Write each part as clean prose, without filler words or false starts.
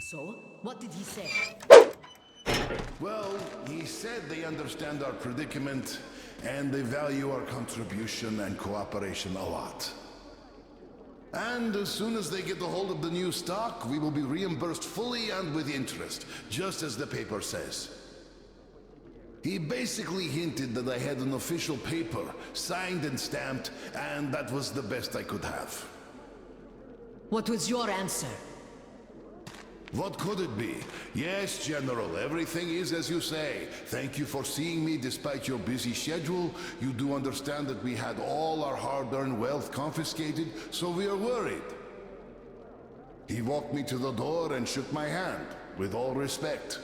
So, what did he say? Well, he said they understand our predicament and they value our contribution and cooperation a lot. And as soon as they get a hold of the new stock, we will be reimbursed fully and with interest, just as the paper says. He basically hinted that I had an official paper, signed and stamped, and that was the best I could have. What was your answer? What could it be? Yes, General, everything is as you say. Thank you for seeing me despite your busy schedule. You do understand that we had all our hard-earned wealth confiscated, so we are worried. He walked me to the door and shook my hand, with all respect.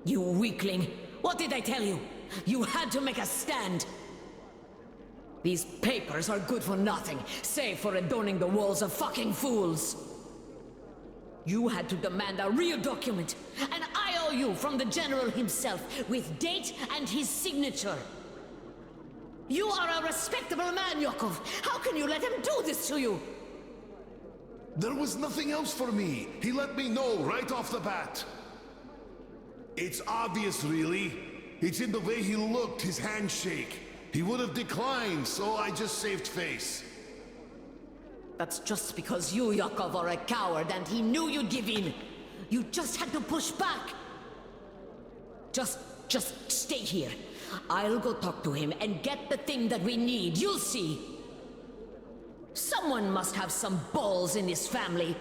You weakling! What did I tell you? You had to make a stand! These papers are good for nothing, save for adorning the walls of fucking fools! You had to demand a real document, an IOU from the General himself, with date and his signature. You are a respectable man, Yakov. How can you let him do this to you? There was nothing else for me. He let me know right off the bat. It's obvious, really. It's in the way he looked, his handshake. He would have declined, so I just saved face. That's just because you, Yakov, are a coward and he knew you'd give in. You just had to push back. Just stay here. I'll go talk to him and get the thing that we need. You'll see. Someone must have some balls in this family.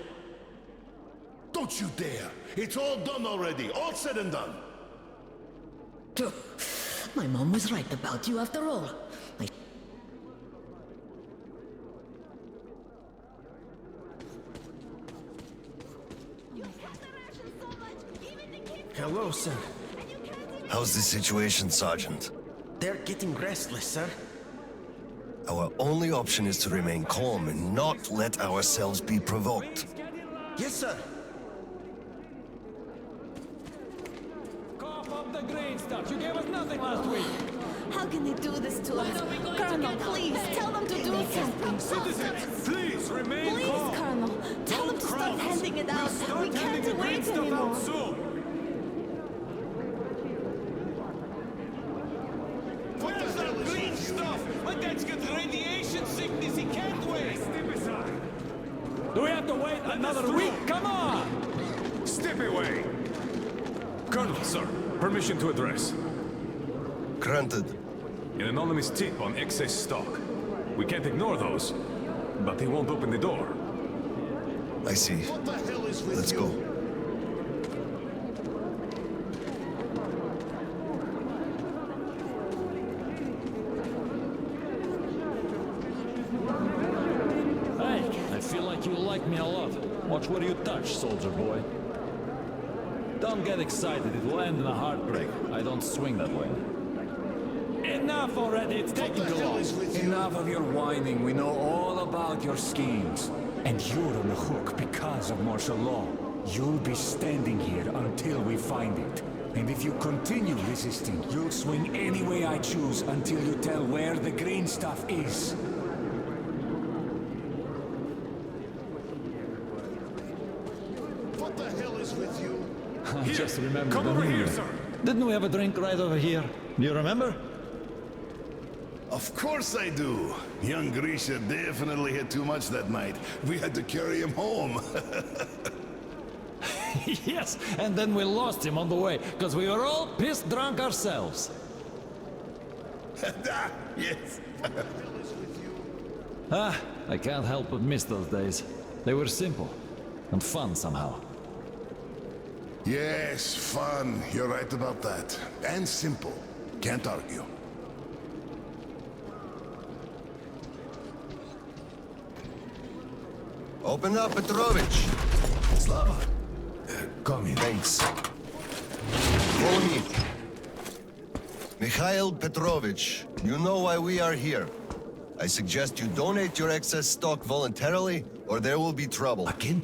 Don't you dare! It's all done already, all said and done. My mom was right about you after all. Hello, sir. How's the situation, Sergeant? They're getting restless, sir. Our only option is to remain calm and not let ourselves be provoked. Yes, sir. Cough up the green stuff. You gave us nothing last week. How can they do this to us? Colonel, please, tell them to do something. Citizens, please remain Please, calm. Colonel, tell them to stop handing it out. We can't wait anymore. Soon. Where's that green stuff? My dad's got radiation sickness. He can't wait. Step aside. Do we have to wait another week? Come on! Step away! Colonel, sir, permission to address. Granted. An anonymous tip on excess stock. We can't ignore those, but he won't open the door. I see. What the hell is with Let's you? go. Hey, I feel like you like me a lot. Watch where you touch, soldier boy. Don't get excited, it will end in a heartbreak. I don't swing that way. Enough already, it's taking too long. Enough of your whining. We know all about your schemes. And you're on the hook because of martial law. You'll be standing here until we find it. And if you continue resisting, you'll swing any way I choose until you tell where the green stuff is. What the hell is with you? I just remember Come the over New here, Year. sir. Didn't we have a drink right over here? Do you remember? Of course I do. Young Grisha definitely had too much that night. We had to carry him home. Yes, and then we lost him on the way, because we were all pissed drunk ourselves. Yes. I can't help but miss those days. They were simple and fun somehow. Yes, fun. You're right about that. And simple. Can't argue. Open up, Petrovich. Slava. Come in. Thanks. Follow me. Mikhail Petrovich, you know why we are here. I suggest you donate your excess stock voluntarily, or there will be trouble. Again?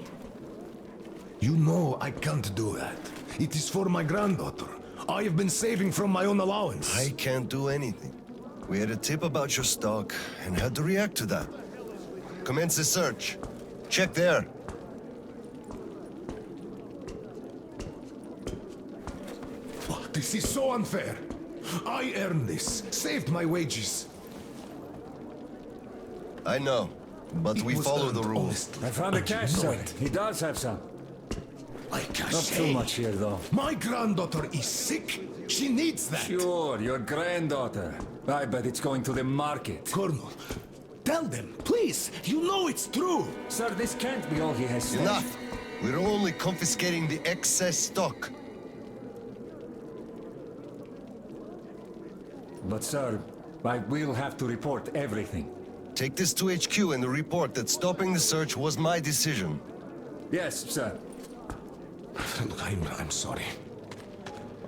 You know I can't do that. It is for my granddaughter. I have been saving from my own allowance. I can't do anything. We had a tip about your stock, and had to react to that. Commence the search. Check there. This is so unfair. I earned this, saved my wages. I know, but It we was follow the earned rules. honestly, I found a and you cash, know sir. it. He does have some. I can't Not too much here, though. My granddaughter is sick. She needs that. Sure, your granddaughter. I bet it's going to the market. Colonel, tell them, please. You know it's true. Sir, this can't be all he has stashed. Enough! We're only confiscating the excess stock. But sir, I will have to report everything. Take this to HQ and report that stopping the search was my decision. Yes, sir. Look, I'm sorry.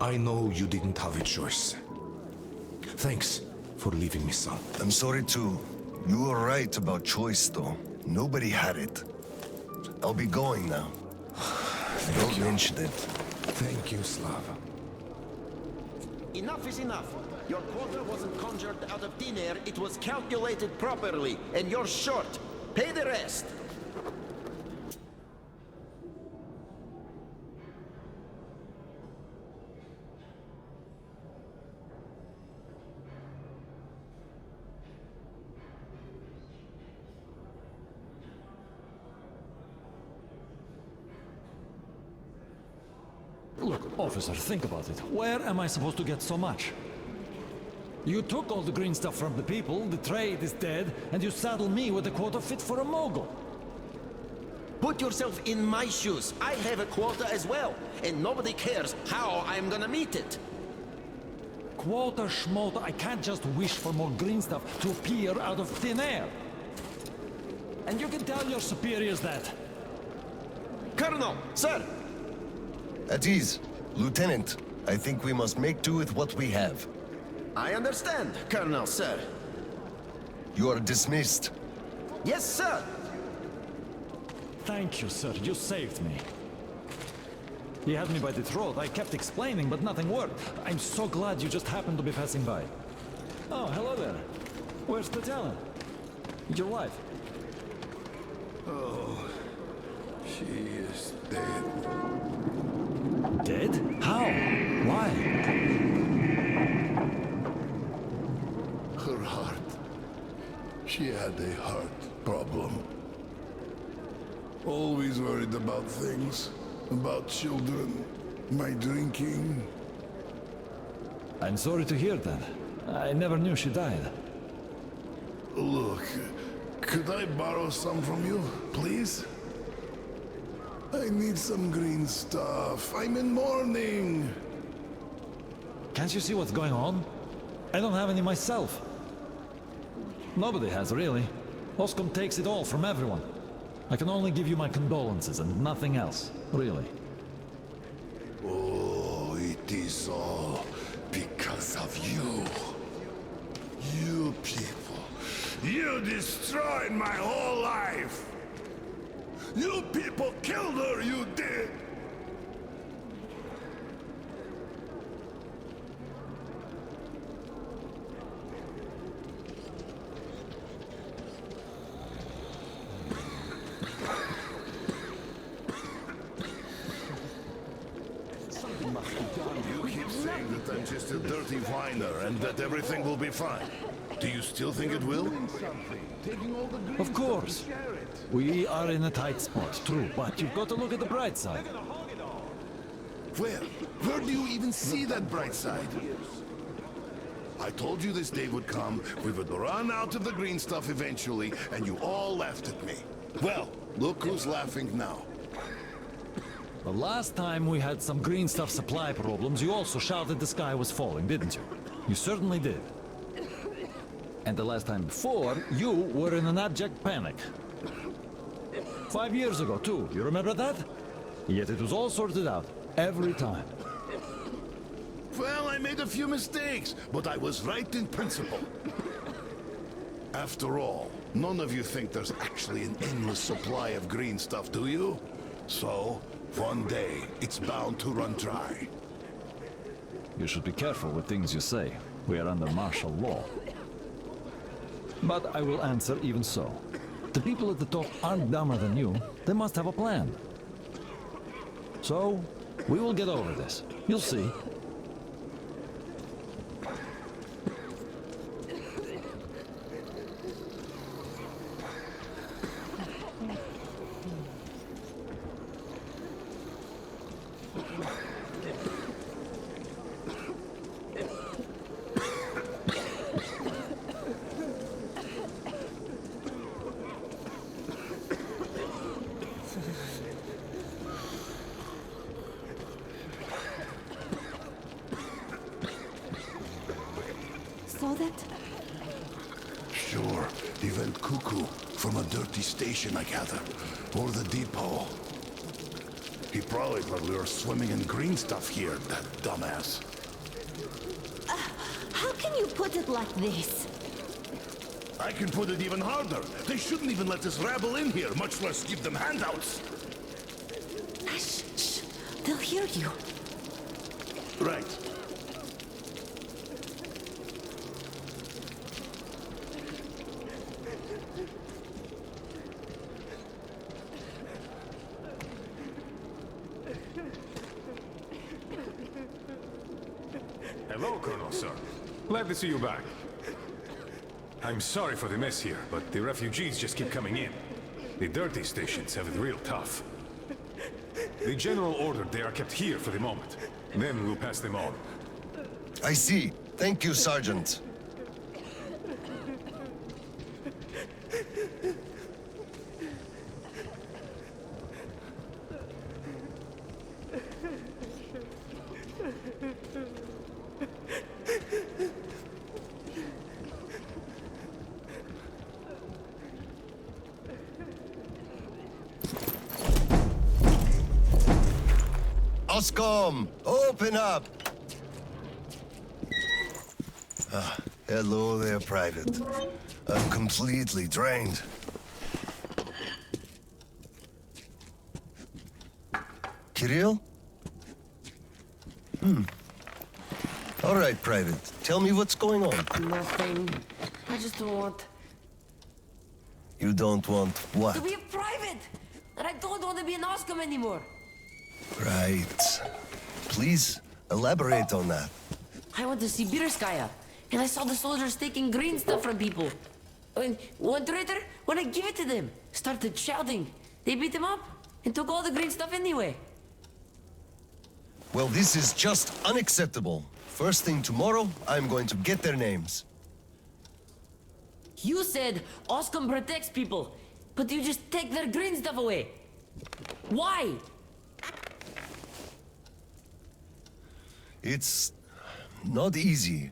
I know you didn't have a choice. Thanks for leaving me, son. I'm sorry too. You were right about choice, though. Nobody had it. I'll be going now. Don't mention it. Thank you, Slava. Enough is enough. Your quota wasn't conjured out of thin air, it was calculated properly, and you're short. Pay the rest. Look, officer, think about it. Where am I supposed to get so much? You took all the green stuff from the people, the trade is dead, and you saddle me with a quota fit for a mogul. Put yourself in my shoes. I have a quota as well, and nobody cares how I'm gonna meet it. Quota schmota, I can't just wish for more green stuff to appear out of thin air. And you can tell your superiors that. Colonel, sir! At ease. Lieutenant, I think we must make do with what we have. I understand, Colonel, sir. You are dismissed. Yes, sir! Thank you, sir. You saved me. He had me by the throat. I kept explaining, but nothing worked. I'm so glad you just happened to be passing by. Oh, hello there. Where's Tatiana? Your wife? Oh, she is dead. Dead? How? Why? Her heart. She had a heart problem. Always worried about things. About children. My drinking. I'm sorry to hear that. I never knew she died. Look, could I borrow some from you, please? I need some green stuff. I'm in mourning. Can't you see what's going on? I don't have any myself. Nobody has, really. Oscom takes it all from everyone. I can only give you my condolences and nothing else, really. Oh, it is all because of you. You people. You destroyed my whole life. You people killed her, you did! You keep saying that I'm just a dirty whiner and that everything will be fine. Do you still think it will? Of course. We are in a tight spot, true, but you've got to look at the bright side. Where do you even see that bright side? I told you this day would come, we would run out of the green stuff eventually, and you all laughed at me. Well, look who's laughing now. The last time we had some green stuff supply problems, you also shouted the sky was falling, didn't you? You certainly did. And the last time before, you were in an abject panic. 5 years ago, too. You remember that? Yet it was all sorted out, every time. Well, I made a few mistakes, but I was right in principle. After all, none of you think there's actually an endless supply of green stuff, do you? So, one day, it's bound to run dry. You should be careful with things you say. We are under martial law. But I will answer even so. The people at the top aren't dumber than you. They must have a plan. So, we will get over this. You'll see. it? Sure, he went cuckoo from a dirty station, I gather. Or the depot. He probably thought we were swimming in green stuff here, that dumbass. How can you put it like this? I can put it even harder. They shouldn't even let this rabble in here, much less give them handouts. Shh, shh. They'll hear you. Right. Hello, Colonel, sir. Glad to see you back. I'm sorry for the mess here, but the refugees just keep coming in. The dirty stations have it real tough. The general ordered they are kept here for the moment. Then we'll pass them on. I see. Thank you, Sergeant. Oscom, open up! Hello there, Private. I'm completely drained. Kirill? All right, Private. Tell me what's going on. Nothing. I just don't want You don't want what? to be a private! And I don't want to be an Oscom anymore! Right. Please, elaborate on that. I went to Sibirskaya, and I saw the soldiers taking green stuff from people. And one traitor, when I give it to them, started shouting. They beat him up and took all the green stuff anyway. Well, this is just unacceptable. First thing tomorrow, I'm going to get their names. You said Oscom protects people, but you just take their green stuff away. Why? It's not easy.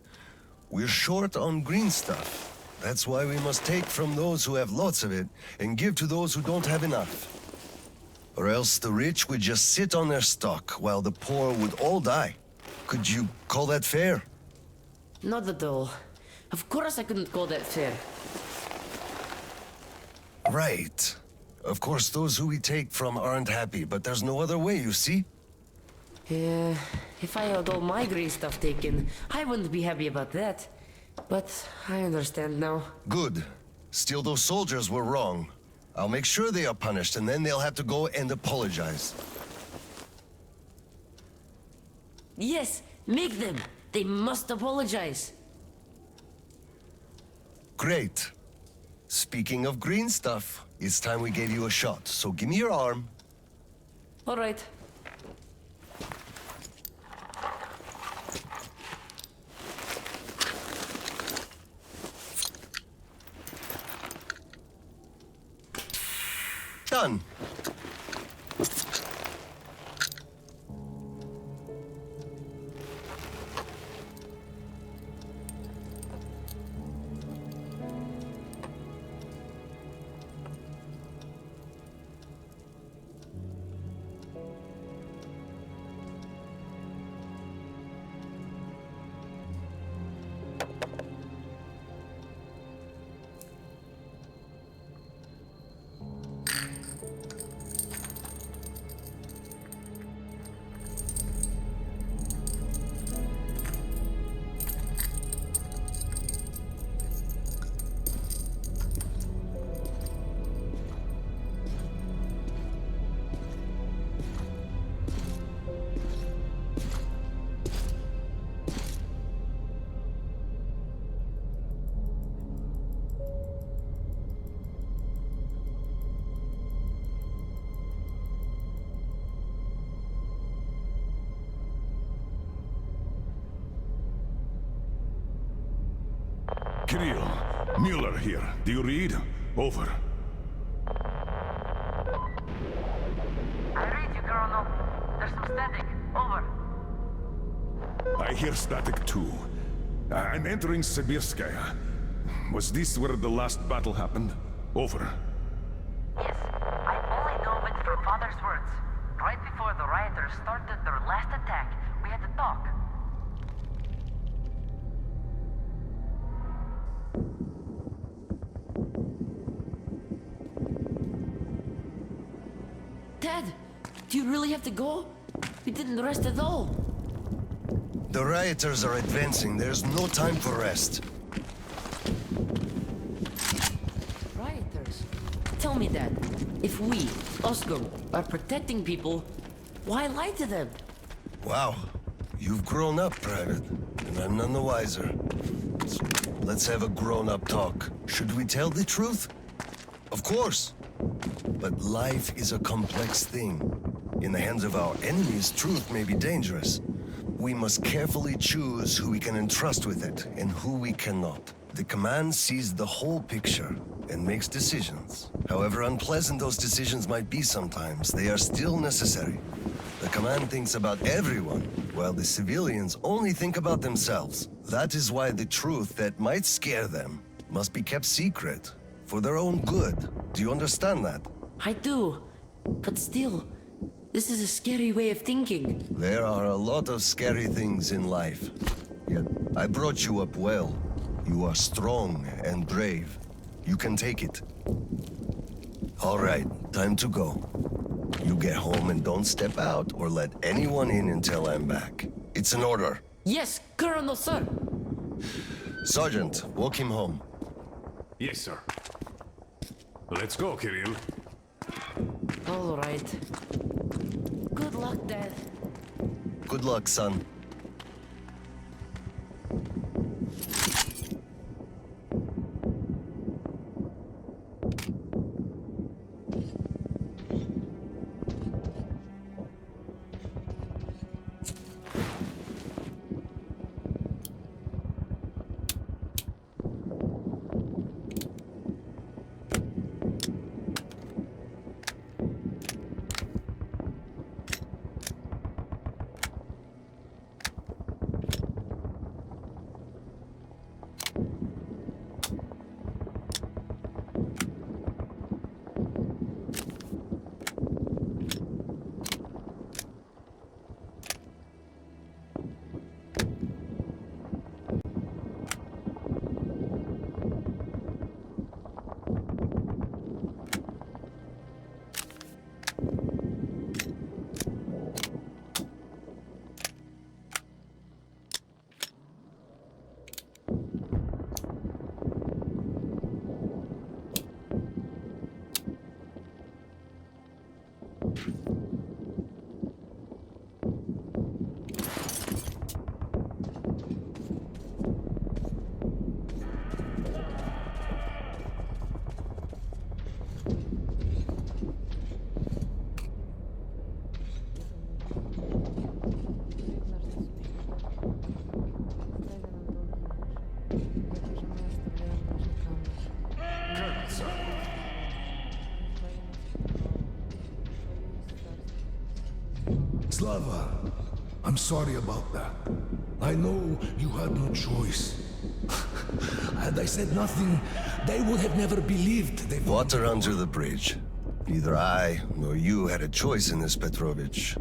We're short on green stuff. That's why we must take from those who have lots of it and give to those who don't have enough. Or else the rich would just sit on their stock while the poor would all die. Could you call that fair? Not at all. Of course I couldn't call that fair. Right. Of course, those who we take from aren't happy, but there's no other way, you see? Yeah, if I had all my green stuff taken, I wouldn't be happy about that. But I understand now. Good. Still, those soldiers were wrong. I'll make sure they are punished, and then they'll have to go and apologize. Yes, make them. They must apologize. Great. Speaking of green stuff, it's time we gave you a shot, so give me your arm. All right. Done. Kirill, Mueller here. Do you read? Over. I read you, Colonel. There's some static. Over. I hear static too. I'm entering Sibirskaya. Was this where the last battle happened? Over. Yes, I only know of it from Father's words. Right before the rioters started their last attack, we had to talk. Dad, do you really have to go? We didn't rest at all. The rioters are advancing. There's no time for rest. Rioters? Tell me, Dad, if we, Oscar, are protecting people, why lie to them? Wow. You've grown up, Private, and I'm none the wiser. So let's have a grown-up talk. Should we tell the truth? Of course. But life is a complex thing. In the hands of our enemies, truth may be dangerous. We must carefully choose who we can entrust with it and who we cannot. The command sees the whole picture and makes decisions. However unpleasant those decisions might be sometimes, they are still necessary. The command thinks about everyone, while the civilians only think about themselves. That is why the truth that might scare them must be kept secret, for their own good. Do you understand that? I do, but still, this is a scary way of thinking. There are a lot of scary things in life. Yet, I brought you up well. You are strong and brave. You can take it. All right, time to go. You get home and don't step out or let anyone in until I'm back. It's an order. Yes, Colonel, sir. Sergeant, walk him home. Yes, sir. Let's go, Kirill. All right. Good luck, Dad. Good luck, son. Slava, I'm sorry about that. I know you had no choice. Had I said nothing, they would have never believed they... Water under the bridge. Neither I nor you had a choice in this, Petrovich.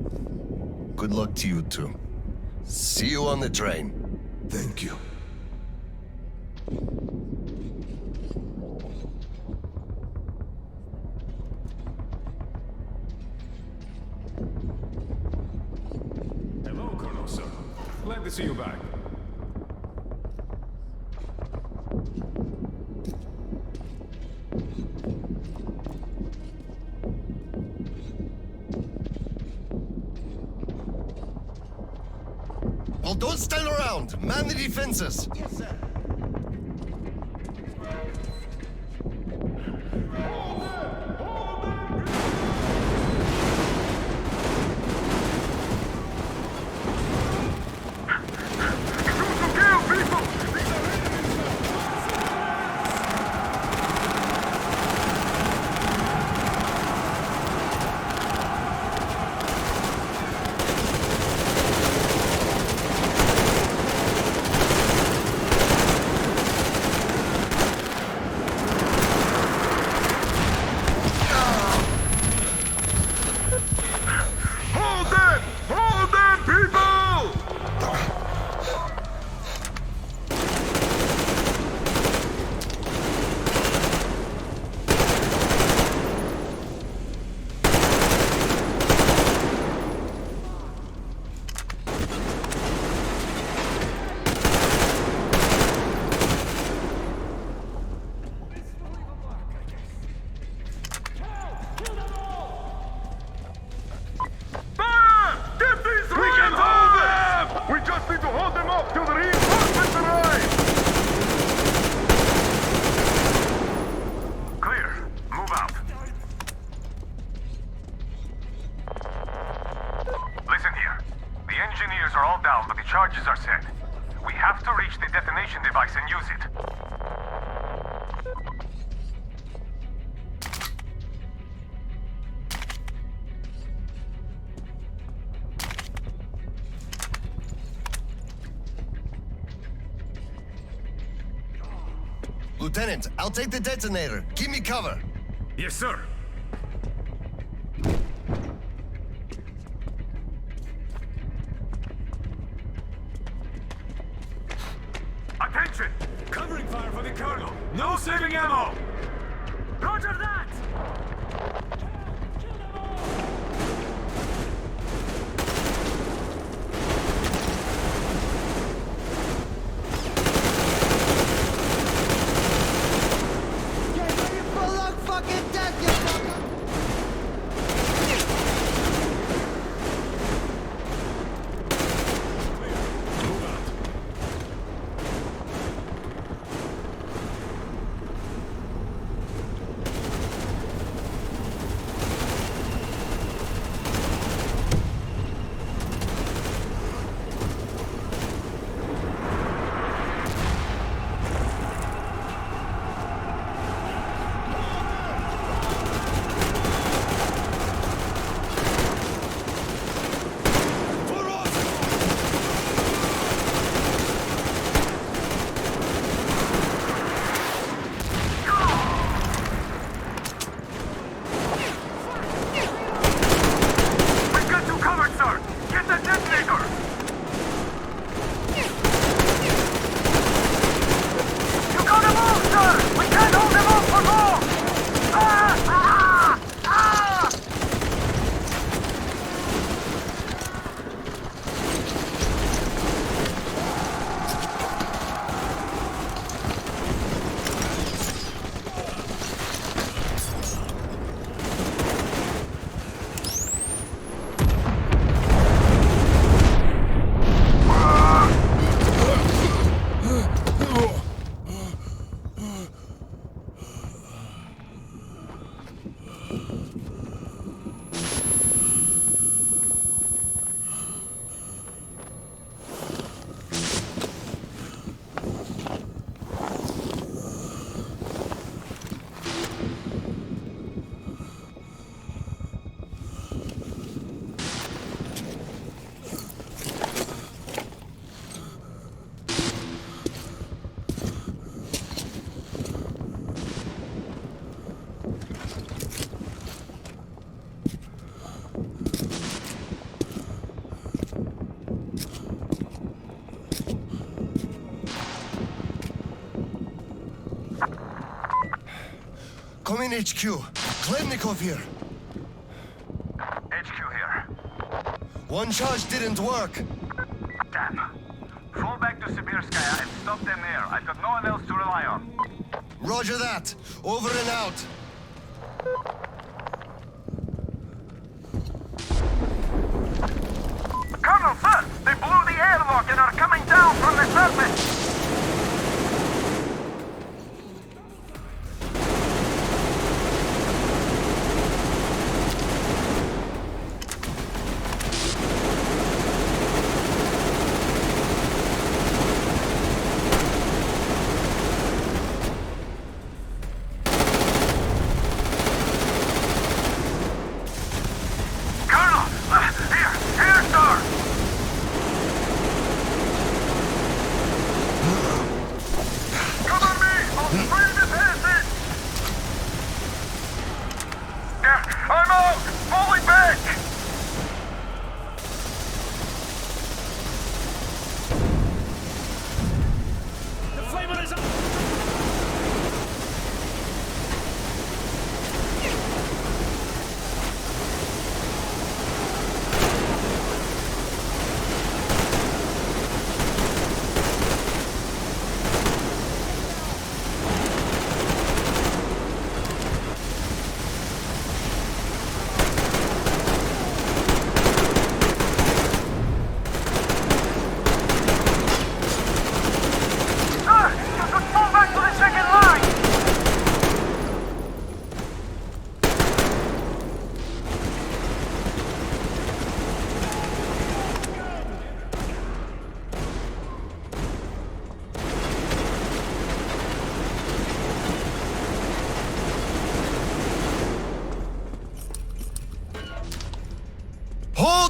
Good luck to you two. See you on the train. Thank you. Hello, Colonel, sir. Glad to see you back. Well, don't stand around! Man the defenses! Yes, sir. are all down, but the charges are set. We have to reach the detonation device and use it. Lieutenant, I'll take the detonator. Give me cover. Yes, sir. Attention! Covering fire for the Colonel. No saving ammo! Roger that! Come in, HQ. Khlebnikov here. HQ here. One charge didn't work. Damn. Fall back to Sibirskaya and stop them there. I've got no one else to rely on. Roger that. Over and out. Colonel, sir! They blew the airlock and are coming down from the surface!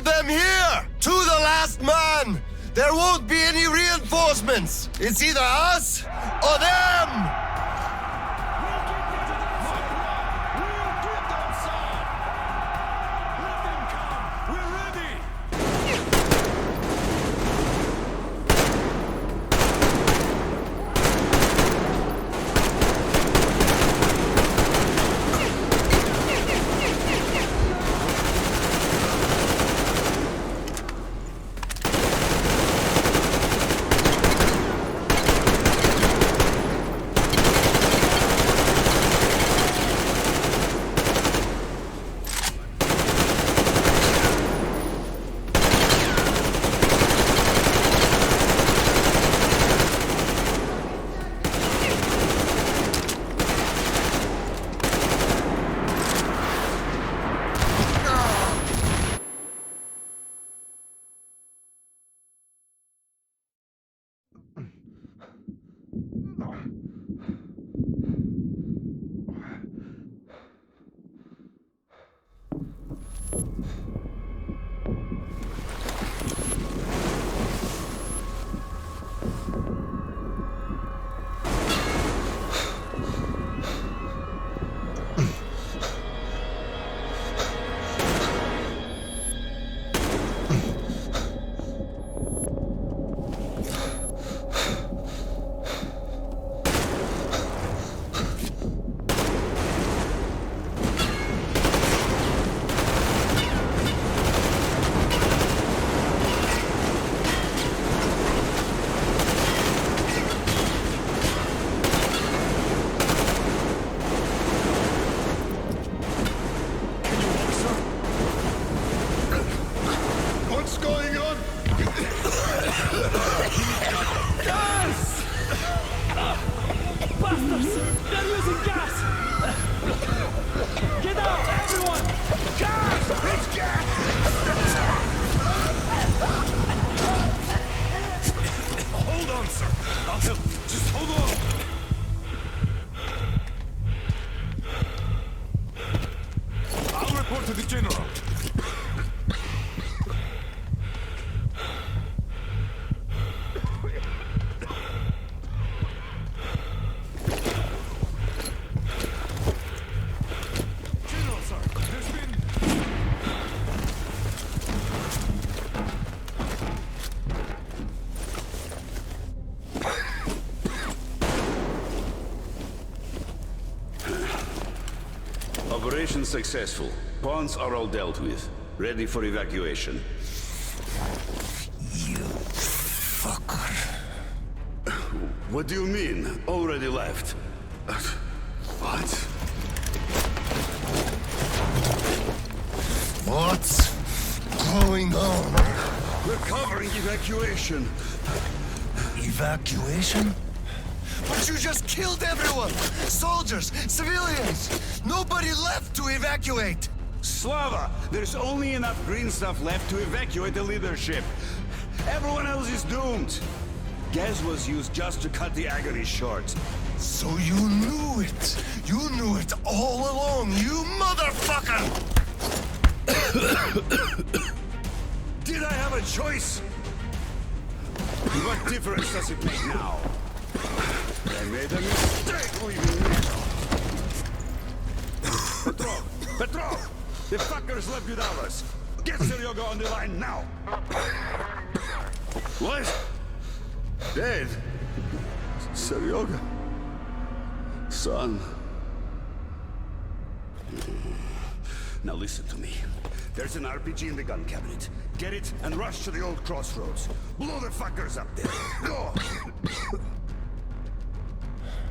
them here! To the last man! There won't be any reinforcements! It's either us or them! Operation successful. Pawns are all dealt with. Ready for evacuation. You fucker. What do you mean? Already left? What? What's going on? We're covering evacuation. Evacuation? But you just killed everyone! Soldiers, civilians! Nobody left to evacuate! Slava, there's only enough green stuff left to evacuate the leadership. Everyone else is doomed. Gas was used just to cut the agony short. So you knew it! You knew it all along, you motherfucker! Did I have a choice? What difference does it make now? I made a mistake leaving now. Petrov! The fuckers left without us. Get Seryoga on the line now! What? Dead? Seryoga? Son? Now listen to me. There's an RPG in the gun cabinet. Get it and rush to the old crossroads. Blow the fuckers up there. Go!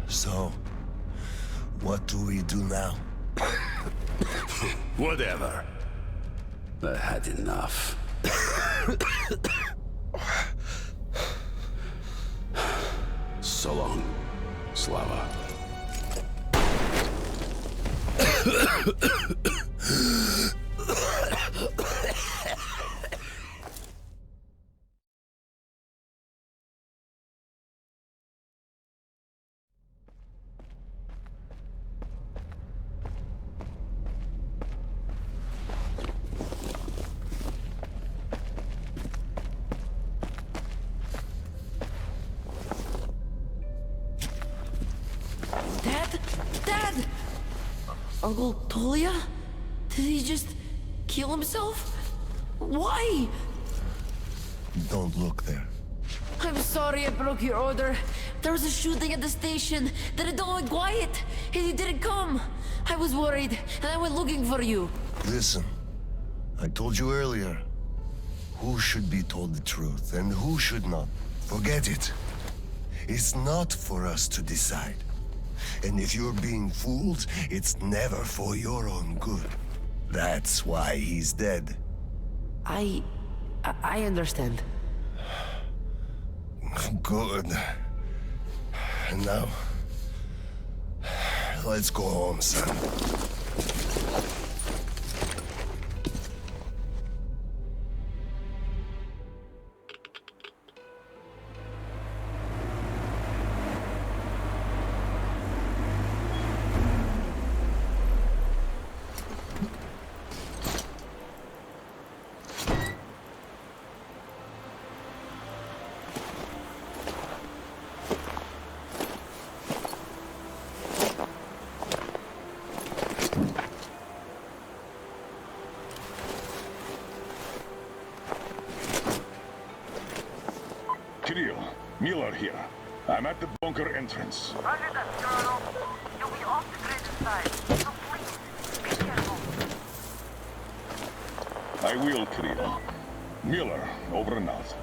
So, what do we do now? Whatever. I had enough. So long, Slava. Uncle Tolia? Did he just kill himself? Why? Don't look there. I'm sorry I broke your order. There was a shooting at the station. Then it all went quiet, and you didn't come. I was worried, and I went looking for you. Listen, I told you earlier. Who should be told the truth, and who should not? Forget it. It's not for us to decide. And if you're being fooled, it's never for your own good. That's why he's dead. I understand. Good. And now, let's go home, son. Miller here. I'm at the bunker entrance. Roger that, Colonel. You'll be off the grid inside, so please, be careful. I will, Kirill. Miller, over and out.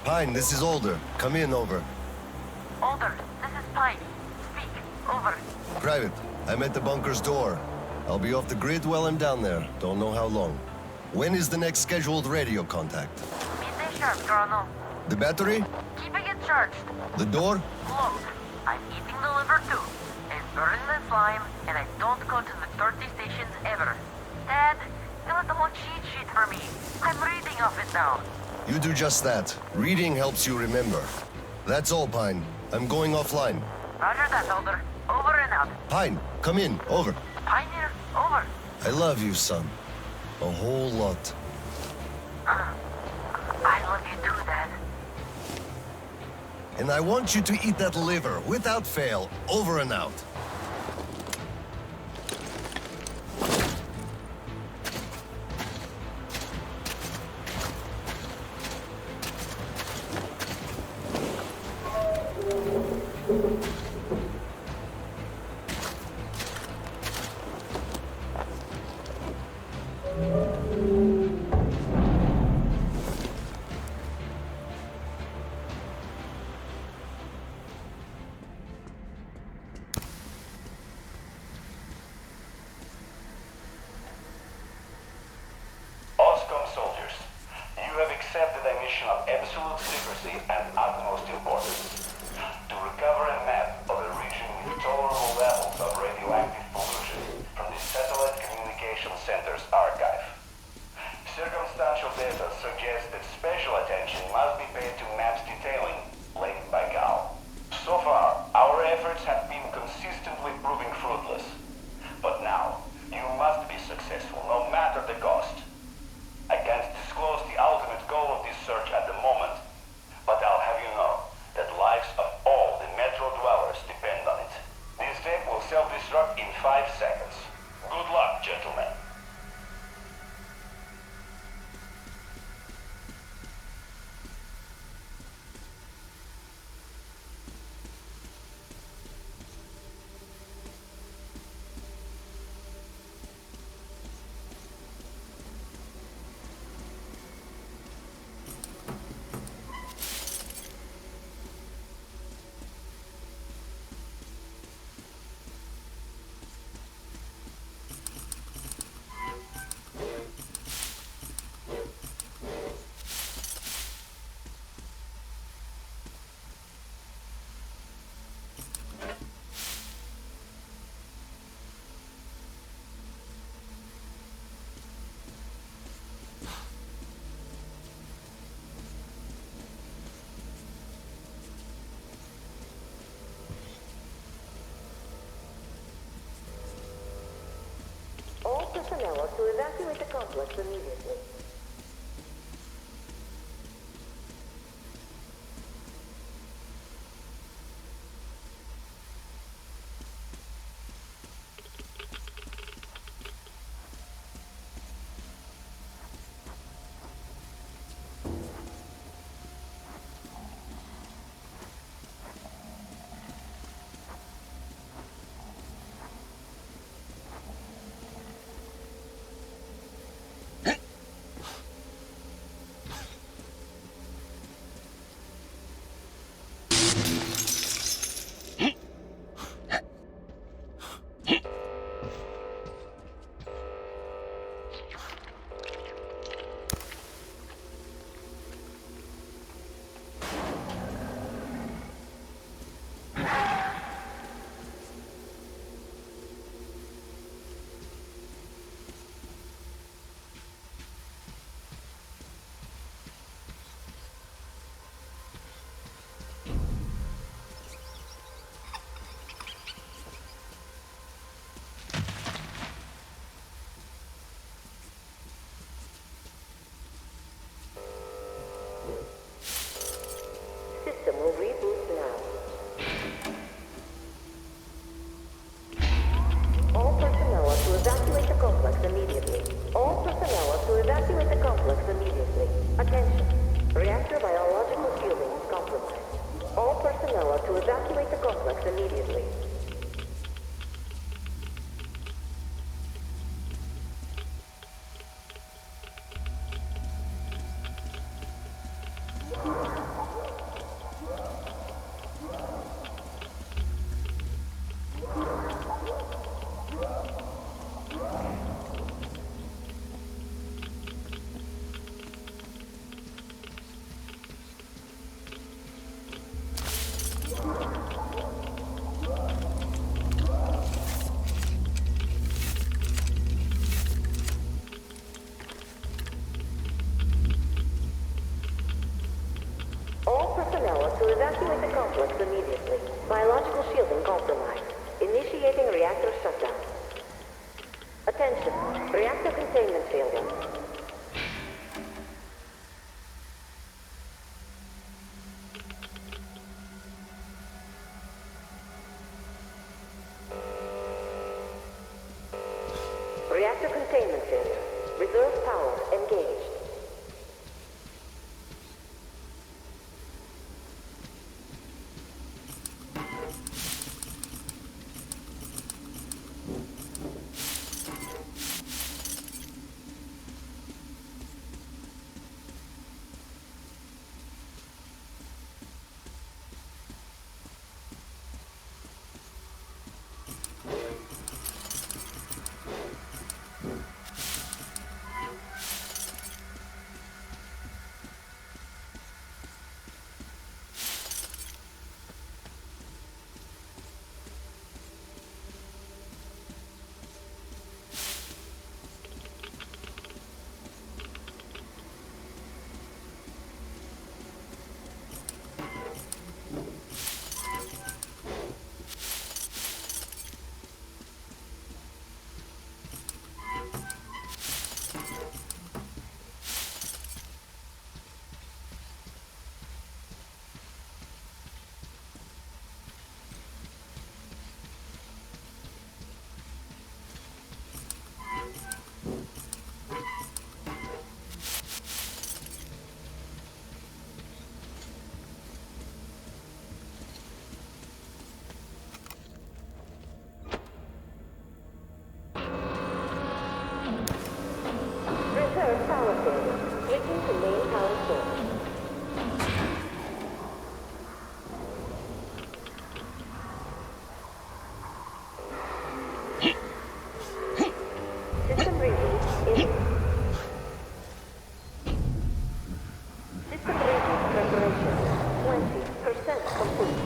Pine, this is Older. Come in, over. Older, this is Pine. Speak, over. Private, I'm at the bunker's door. I'll be off the grid while I'm down there. Don't know how long. When is the next scheduled radio contact? Midday sharp, Colonel. The battery? Keeping it charged. The door? Look, I'm eating the liver too. And burning the slime, and I don't go to the dirty stations ever. Dad, fill out the whole cheat sheet for me. I'm reading off it now. You do just that. Reading helps you remember. That's all, Pine. I'm going offline. Roger that, Older. Over and out. Pine, come in. Over. Pine here. Over. I love you, son. A whole lot. I love you too, Dad. And I want you to eat that liver, without fail. Over and out. All personnel are to evacuate the complex immediately. Evacuate the complex immediately. Biological shielding compromised. Initiating reactor shutdown. Attention. Reactor containment failure. Reactor containment failure. Reserve power engaged. Reserve power failure. Switching to main power source. System reboot imminent. System reboot preparation 20% complete.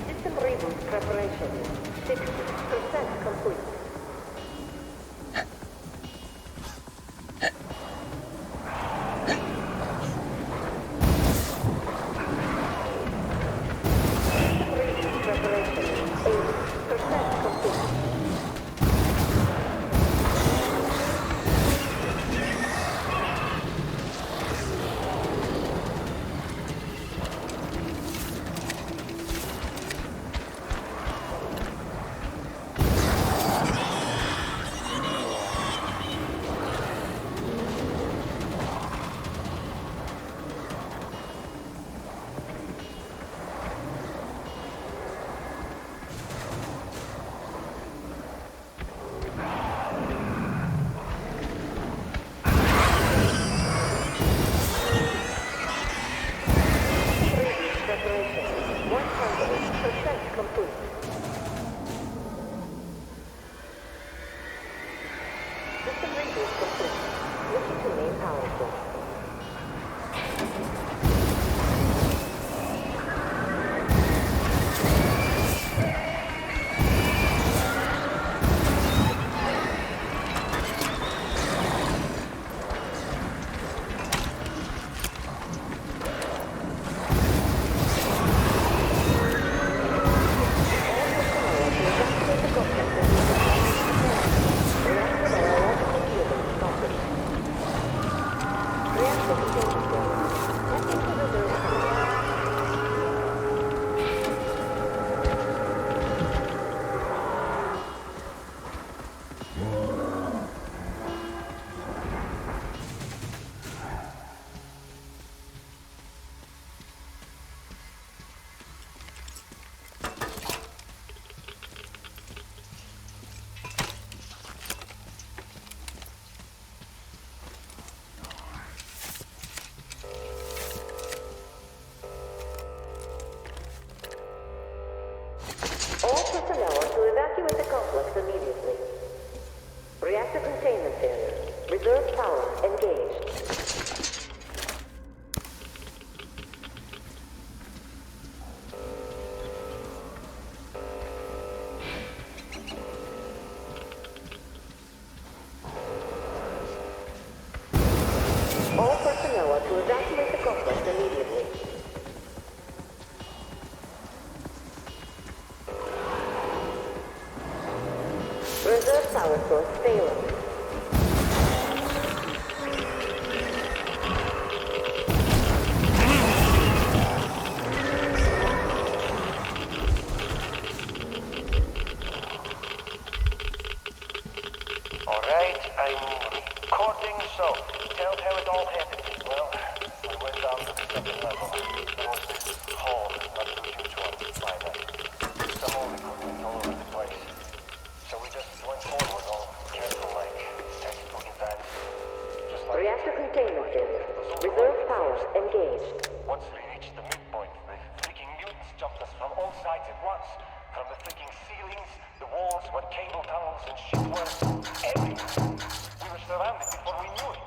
System reboot preparation 60% complete. All personnel are to evacuate the complex immediately. Reserve power source failing. Alright, I'm recording, so tell how it all happened. Well, we went down to the second level. There was this hole, not too huge one, by that. Some old equipment all over the place. So we just went forward, all careful like textbook events. Just like Reactor containment failure. Reserve power engaged. once we reached the midpoint, the freaking mutants jumped us from all sides at once. From the freaking ceilings, the walls, where cable tunnels and shit were, everywhere. We were surrounded before we knew it.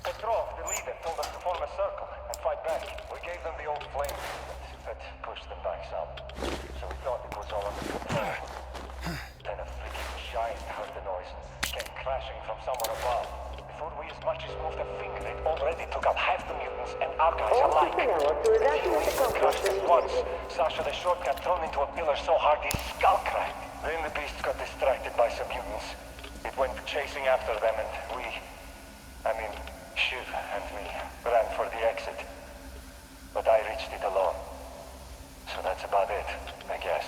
Petrov, the leader, told us to form a circle and fight back. We gave them the old flame, but that pushed them back some. So we thought it was all under control. Then a freaking giant heard the noise and came crashing from somewhere above. Before we as much as moved a finger, it already took out half the mutants and our guys All alike. personnel are to evacuate the complex Crushed at once. immediately. Sasha the short got thrown into a pillar so hard his skull cracked. Then the beast got distracted by some mutants. It went chasing after them and Shiv and me ran for the exit. But I reached it alone. So that's about it, I guess.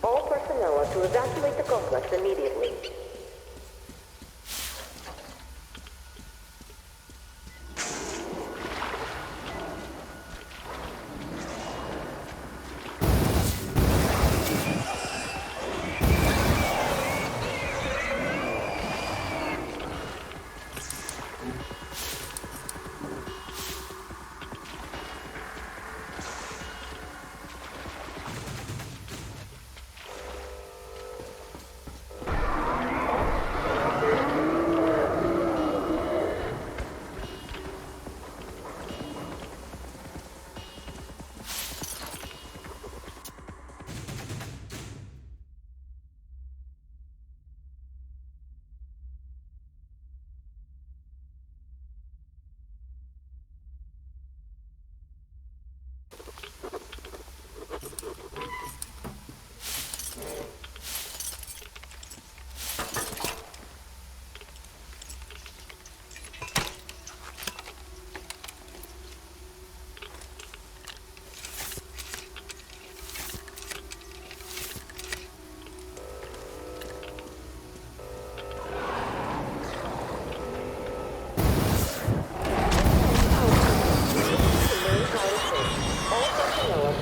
All personnel are to evacuate the complex immediately.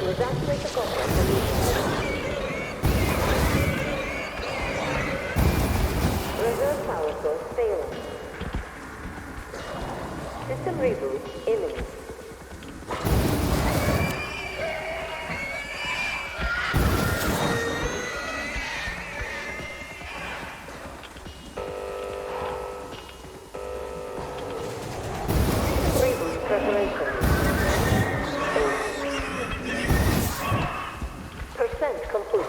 Evacuate the complex immediately. Reserve power source failing. System reboot imminent. Reboot preparation. Percent complete.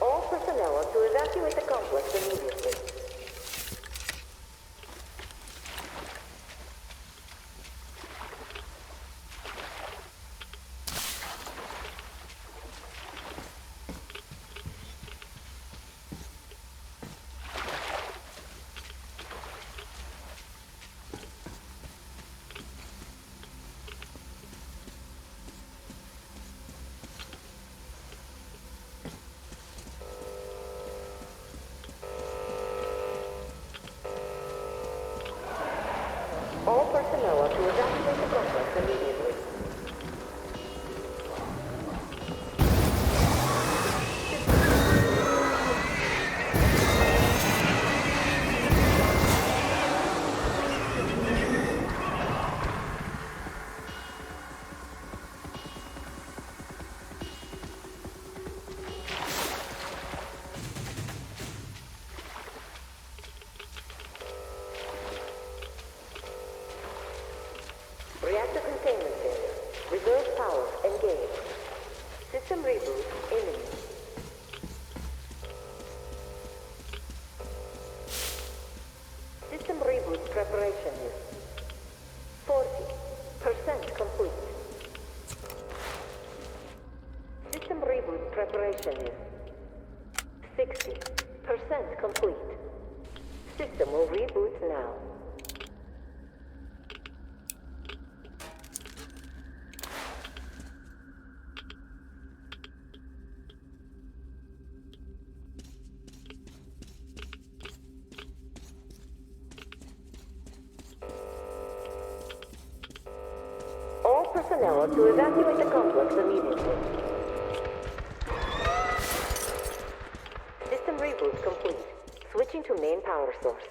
All personnel are to evacuate the complex immediately. containment failure. Reserve power engaged. System reboot imminent. System reboot preparation is 40% complete. System reboot preparation is 60% complete. System will reboot now. All personnel are to evacuate the complex immediately. System reboot complete. Switching to main power source.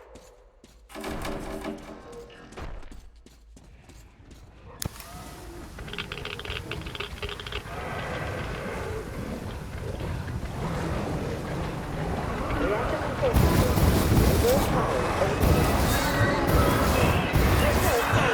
Reactor containment. Reserve power engaged. Reserve power source.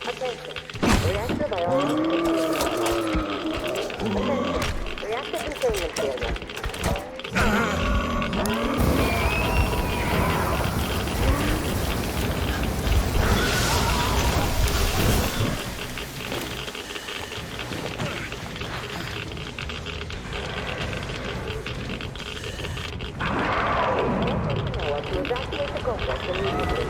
Attention. Reactor biology. Attention. Reactor containment failure. Personnel to evacuate the complex immediately.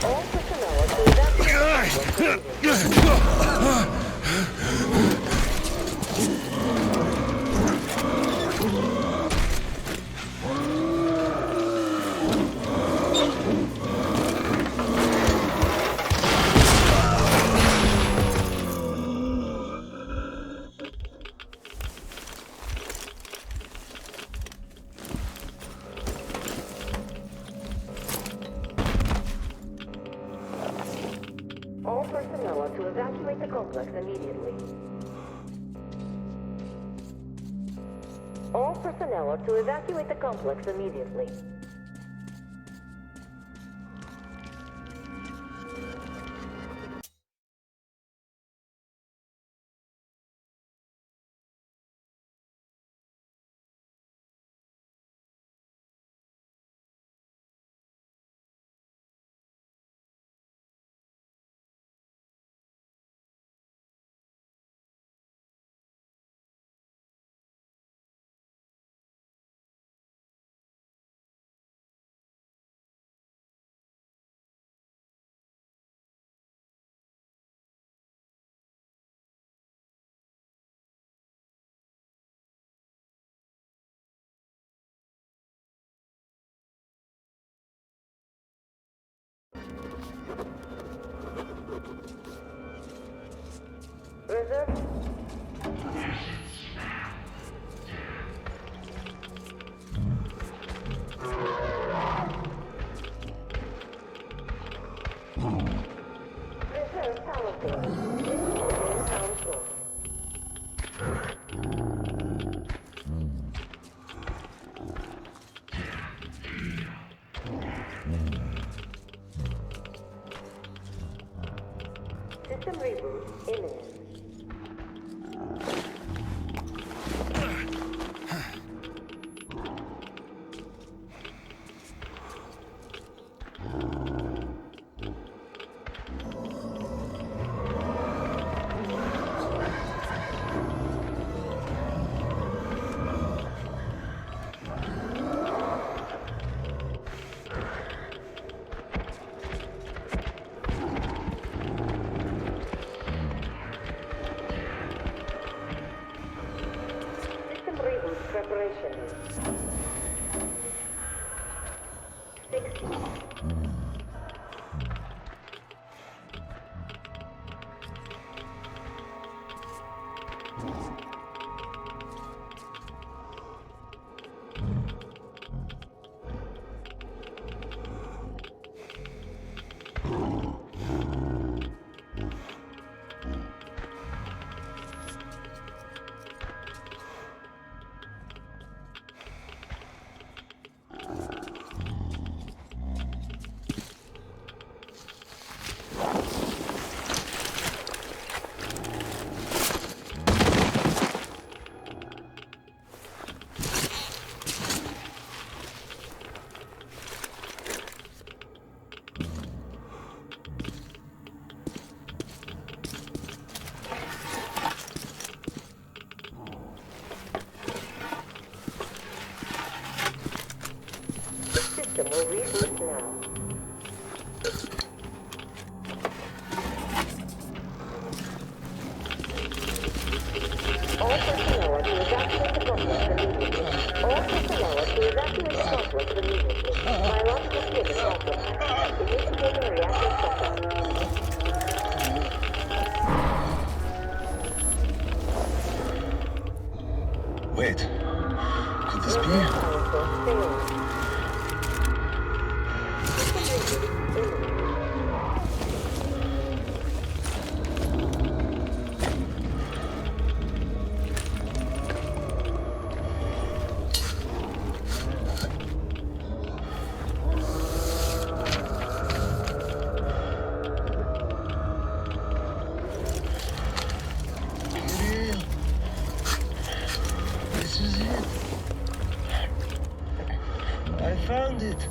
All personnel are to evacuate the complex immediately. All personnel are to evacuate the complex immediately. All personnel are to evacuate the complex immediately. Reserve. Reserve power source. Main power source. System reboot imminent. Preparation. 60. System will reboot now. All personnel are to evacuate the complex immediately. All personnel are to evacuate the complex immediately. Biological shielding compromised. Initiating reactor shutdown. Wait. Could this be? Found it.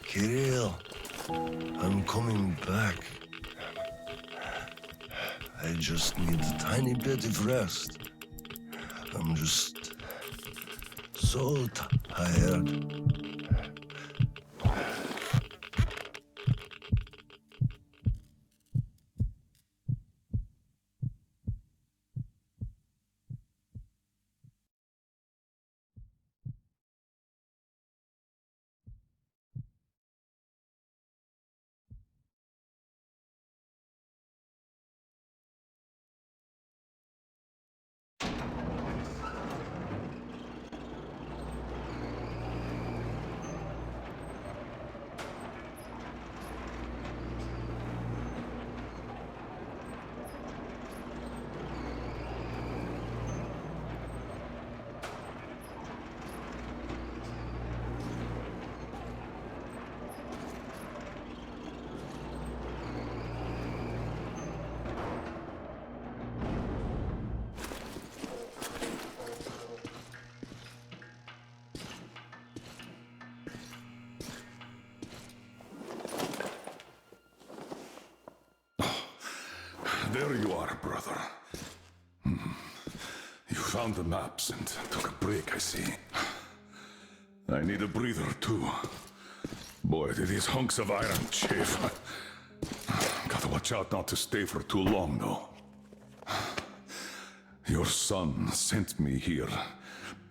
Kirill, I'm coming back. I just need a tiny bit of rest. I'm just so tired. There you are, brother. You found the maps and took a break, I see. I need a breather, too. Boy, do these hunks of iron chafe. Gotta watch out not to stay for too long, though. Your son sent me here,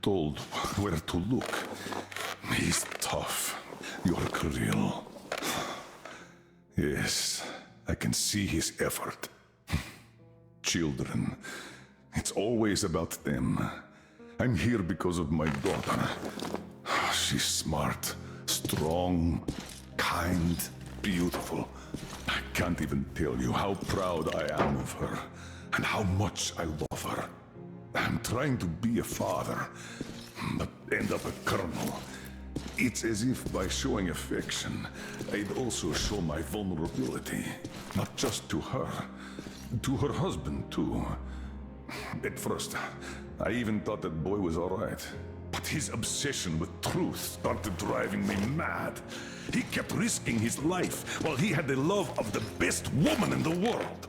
told where to look. He's tough, your Kirill. Yes, I can see his effort. Children, it's always about them. I'm here because of my daughter. She's smart, strong, kind, beautiful. I can't even tell you how proud I am of her and how much I love her. I'm trying to be a father, but end up a colonel. It's as if by showing affection, I'd also show my vulnerability, not just to her, to her husband, too. At first, I even thought that boy was all right. But his obsession with truth started driving me mad. He kept risking his life while he had the love of the best woman in the world.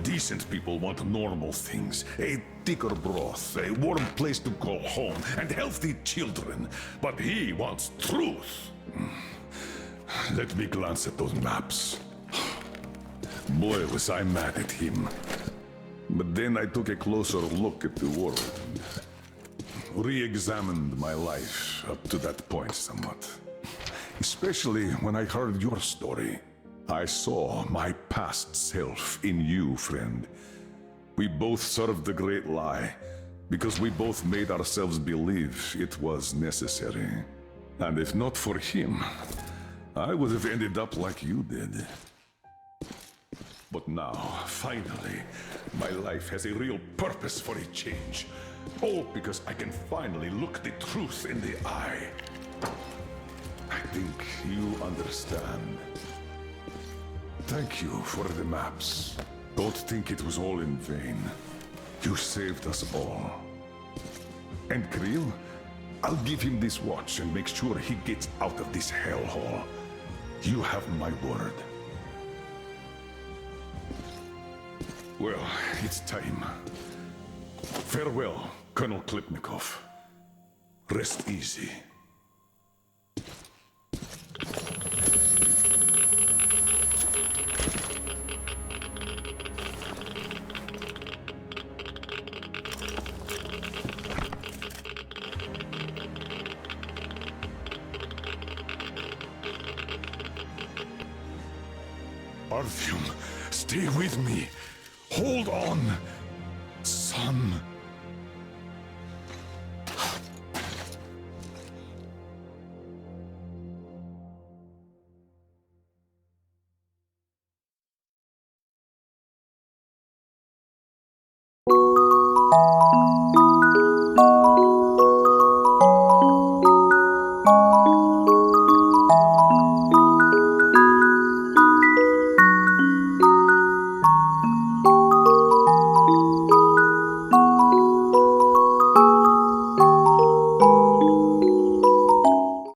Decent people want normal things. A thicker broth, a warm place to call home, and healthy children. But he wants truth. Let me glance at those maps. Boy, was I mad at him. But then I took a closer look at the world. Re-examined my life up to that point somewhat. Especially when I heard your story. I saw my past self in you, friend. We both served the great lie, because we both made ourselves believe it was necessary. And if not for him, I would have ended up like you did. But now, finally, my life has a real purpose for a change. All because I can finally look the truth in the eye. I think you understand. Thank you for the maps. Don't think it was all in vain. You saved us all. And Kirill, I'll give him this watch and make sure he gets out of this hellhole. You have my word. Well, it's time. Farewell, Colonel Klipnikov. Rest easy. Artyom, stay with me. Hold on, son.